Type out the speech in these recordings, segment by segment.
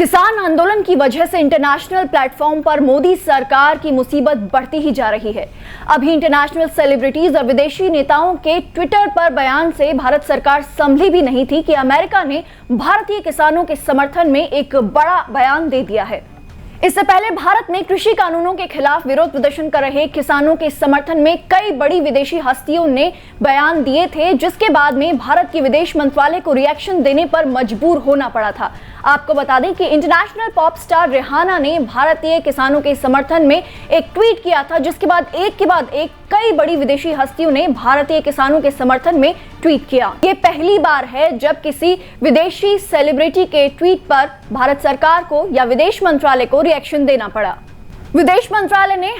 किसान आंदोलन की वजह से इंटरनेशनल प्लेटफॉर्म पर मोदी सरकार की मुसीबत बढ़ती ही जा रही है। अभी इंटरनेशनल सेलिब्रिटीज और विदेशी नेताओं के ट्विटर पर बयान से भारत सरकार संभली भी नहीं थी कि अमेरिका ने भारतीय किसानों के समर्थन में एक बड़ा बयान दे दिया है। इससे पहले भारत में कृषि कानूनों के खिलाफ विरोध प्रदर्शन कर रहे किसानों के समर्थन में कई बड़ी विदेशी हस्तियों ने बयान दिए थे, जिसके बाद में भारत के विदेश मंत्रालय को रिएक्शन देने पर मजबूर होना पड़ा था। आपको बता दें कि इंटरनेशनल पॉप स्टार रिहाना ने भारतीय किसानों के समर्थन में एक ट्वीट किया था, जिसके बाद एक के बाद एक कई बड़ी विदेशी हस्तियों ने भारतीय किसानों के समर्थन में ट्वीट किया। ये पहली बार है जब किसी विदेशी सेलिब्रिटी के ट्वीट पर भारत सरकार को या विदेश मंत्रालय को रिएक्शन देना पड़ा। विदेश मंत्रालय ने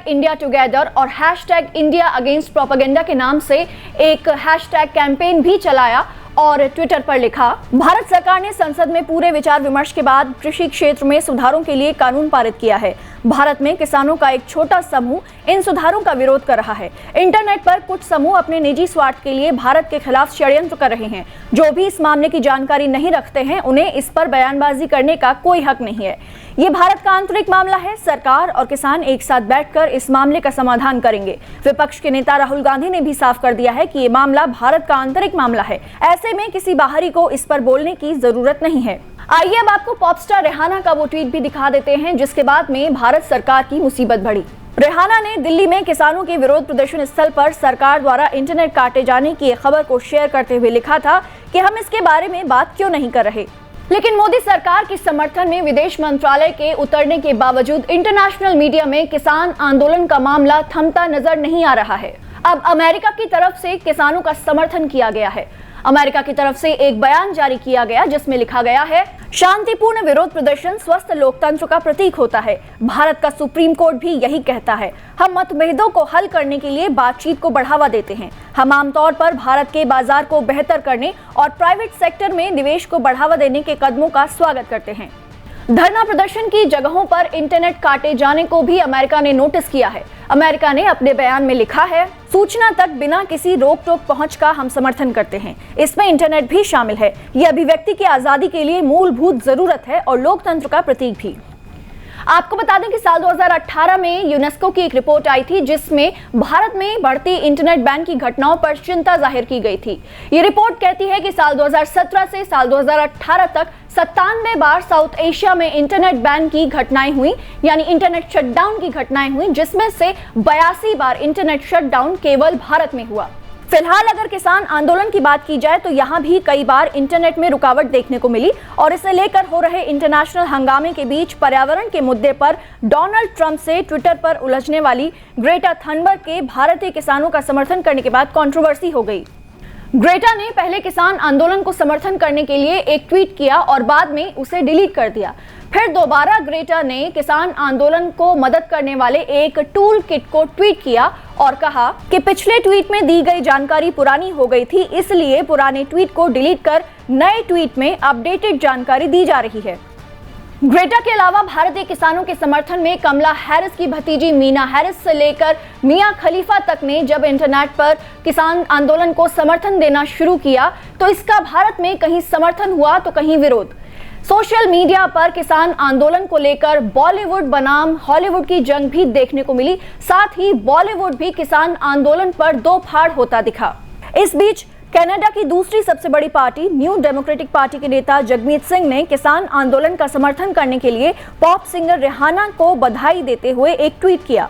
#IndiaTogether और #IndiaAgainst Propaganda के नाम से एक हैशटैग कैंपेन भी चलाया और ट्विटर पर लिखा, भारत सरकार ने संसद में पूरे विचार विमर्श के बाद कृषि क्षेत्र में सुधारों के लिए कानून पारित किया है। भारत में किसानों का एक छोटा समूह इन सुधारों का विरोध कर रहा है। इंटरनेट पर कुछ समूह अपने निजी स्वार्थ के लिए भारत के खिलाफ षड्यंत्र कर रहे हैं। जो भी इस मामले की जानकारी नहीं रखते हैं, उन्हें इस पर बयानबाजी करने का कोई हक नहीं है। ये भारत का आंतरिक मामला है। सरकार और किसान एक साथ बैठकर इस मामले का समाधान करेंगे। विपक्ष के नेता राहुल गांधी ने भी साफ कर दिया है कि ये मामला भारत का आंतरिक मामला है। ऐसे में किसी बाहरी को इस पर बोलने की जरूरत नहीं है। आइए अब आपको पॉप स्टार रिहाना का वो ट्वीट भी दिखा देते हैं, जिसके बाद में भारत सरकार की मुसीबत बढ़ी। रिहाना ने दिल्ली में किसानों के विरोध प्रदर्शन स्थल पर सरकार द्वारा इंटरनेट काटे जाने की खबर को शेयर करते हुए लिखा था कि हम इसके बारे में बात क्यों नहीं कर रहे। लेकिन मोदी सरकार के समर्थन में विदेश मंत्रालय के उतरने के बावजूद इंटरनेशनल मीडिया में किसान आंदोलन का मामला थमता नजर नहीं आ रहा है। अब अमेरिका की तरफ से किसानों का समर्थन किया गया है। अमेरिका की तरफ से एक बयान जारी किया गया, जिसमें लिखा गया है, शांतिपूर्ण विरोध प्रदर्शन स्वस्थ लोकतंत्र का प्रतीक होता है। भारत का सुप्रीम कोर्ट भी यही कहता है। हम मतभेदों को हल करने के लिए बातचीत को बढ़ावा देते हैं। हम आमतौर पर भारत के बाजार को बेहतर करने और प्राइवेट सेक्टर में निवेश को बढ़ावा देने के कदमों का स्वागत करते हैं। धरना प्रदर्शन की जगहों पर इंटरनेट काटे जाने को भी अमेरिका ने नोटिस किया है। अमेरिका ने अपने बयान में लिखा है, सूचना तक बिना किसी रोक टोक पहुंच का हम समर्थन करते हैं। इसमें इंटरनेट भी शामिल है। यह अभिव्यक्ति की आजादी के लिए मूलभूत जरूरत है और लोकतंत्र का प्रतीक भी। आपको बता दें कि साल 2018 में यूनेस्को की एक रिपोर्ट आई थी, जिसमें भारत में बढ़ती इंटरनेट बैन की घटनाओं पर चिंता जाहिर की गई थी। ये रिपोर्ट कहती है कि साल 2017 से साल 2018 तक 97 बार साउथ एशिया में इंटरनेट बैन की घटनाएं हुई, यानी इंटरनेट शटडाउन की घटनाएं हुई, जिसमें से 82 बार इंटरनेट शटडाउन केवल भारत में हुआ। फिलहाल अगर किसान आंदोलन की बात की जाए तो यहाँ भी कई बार इंटरनेट में रुकावट देखने को मिली और इसे लेकर हो रहे इंटरनेशनल हंगामे के बीच पर्यावरण के मुद्दे पर डोनाल्ड ट्रंप से ट्विटर पर उलझने वाली ग्रेटा थनबर्ग के भारतीय किसानों का समर्थन करने के बाद कंट्रोवर्सी हो गई। ग्रेटा ने पहले किसान आंदोलन को समर्थन करने के लिए एक ट्वीट किया और बाद में उसे डिलीट कर दिया। फिर दोबारा ग्रेटा ने किसान आंदोलन को मदद करने वाले एक टूल किट को ट्वीट किया और कहा कि पिछले ट्वीट में दी गई जानकारी पुरानी हो गई थी, इसलिए पुराने ट्वीट को डिलीट कर नए ट्वीट में अपडेटेड जानकारी दी जा रही है। ग्रेटा के अलावा भारतीय किसानों के समर्थन में कमला हैरिस की भतीजी मीना हैरिस से लेकर मियां खलीफा तक ने जब इंटरनेट पर किसान आंदोलन को समर्थन देना शुरू किया तो इसका भारत में कहीं समर्थन हुआ तो कहीं विरोध। सोशल मीडिया पर किसान आंदोलन को लेकर बॉलीवुड बनाम हॉलीवुड की जंग भी देखने को मिली। साथ ही बॉलीवुड भी किसान आंदोलन पर दो फाड़ होता दिखा। इस बीच कनाडा की दूसरी सबसे बड़ी पार्टी न्यू डेमोक्रेटिक पार्टी के नेता जगमीत सिंह ने किसान आंदोलन का समर्थन करने के लिए पॉप सिंगर रिहाना को बधाई देते हुए एक ट्वीट किया।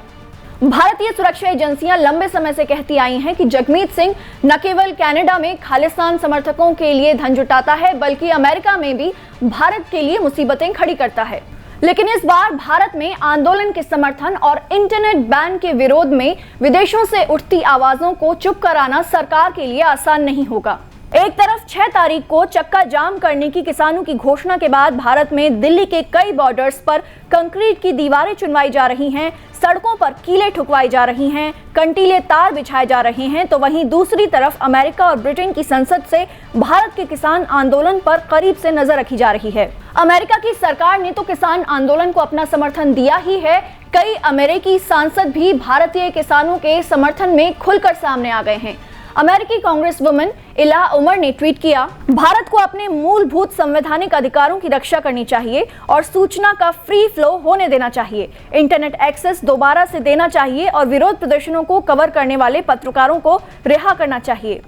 भारतीय सुरक्षा एजेंसियां लंबे समय से कहती आई हैं कि जगमीत सिंह न केवल कनाडा में खालिस्तान समर्थकों के लिए धन जुटाता है, बल्कि अमेरिका में भी भारत के लिए मुसीबतें खड़ी करता है। लेकिन इस बार भारत में आंदोलन के समर्थन और इंटरनेट बैन के विरोध में विदेशों से उठती आवाजों को चुप कराना सरकार के लिए आसान नहीं होगा। एक तरफ 6 तारीख को चक्का जाम करने की किसानों की घोषणा के बाद भारत में दिल्ली के कई बॉर्डर्स पर कंक्रीट की दीवारें चुनवाई जा रही हैं, सड़कों पर कीलें ठुकवाई जा रही हैं, कंटीले तार बिछाए जा रहे हैं, तो वहीं दूसरी तरफ अमेरिका और ब्रिटेन की संसद से भारत के किसान आंदोलन पर करीब से नजर रखी जा रही है। अमेरिका की सरकार ने तो किसान आंदोलन को अपना समर्थन दिया ही है। कई अमेरिकी सांसद भी भारतीय किसानों के समर्थन में खुलकर सामने आ गए हैं। अमेरिकी कांग्रेस वुमन इला उमर ने ट्वीट किया, भारत को अपने मूलभूत संवैधानिक अधिकारों की रक्षा करनी चाहिए और सूचना का फ्री फ्लो होने देना चाहिए। इंटरनेट एक्सेस दोबारा से देना चाहिए और विरोध प्रदर्शनों को कवर करने वाले पत्रकारों को रिहा करना चाहिए।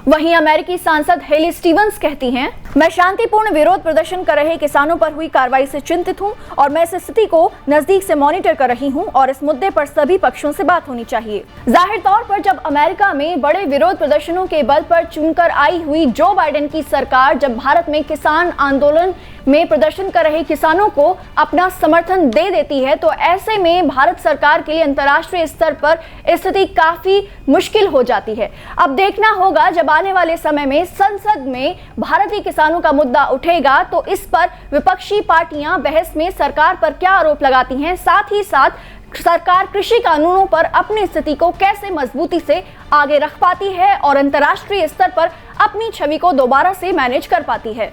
वहीं अमेरिकी सांसद हेली स्टीवंस कहती हैं, मैं शांतिपूर्ण विरोध प्रदर्शन कर रहे किसानों पर हुई कार्रवाई से चिंतित हूं और मैं इस स्थिति को नजदीक से मॉनिटर कर रही हूं और इस मुद्दे पर सभी पक्षों से बात होनी चाहिए। जाहिर तौर पर जब अमेरिका में बड़े विरोध प्रदर्शनों के बल पर चुनकर आई हुई जो बाइडेन की सरकार जब भारत में किसान आंदोलन में प्रदर्शन कर रहे किसानों को अपना समर्थन दे देती है, तो ऐसे में भारत सरकार के लिए अंतर्राष्ट्रीय स्तर पर स्थिति काफी मुश्किल हो जाती है। अब देखना होगा जब आने वाले समय में संसद में भारतीय किसानों का मुद्दा उठेगा तो इस पर विपक्षी पार्टियां बहस में सरकार पर क्या आरोप लगाती हैं, साथ ही साथ सरकार कृषि कानूनों पर अपनी स्थिति को कैसे मजबूती से आगे रख पाती है और अंतर्राष्ट्रीय स्तर पर अपनी छवि को दोबारा से मैनेज कर पाती है।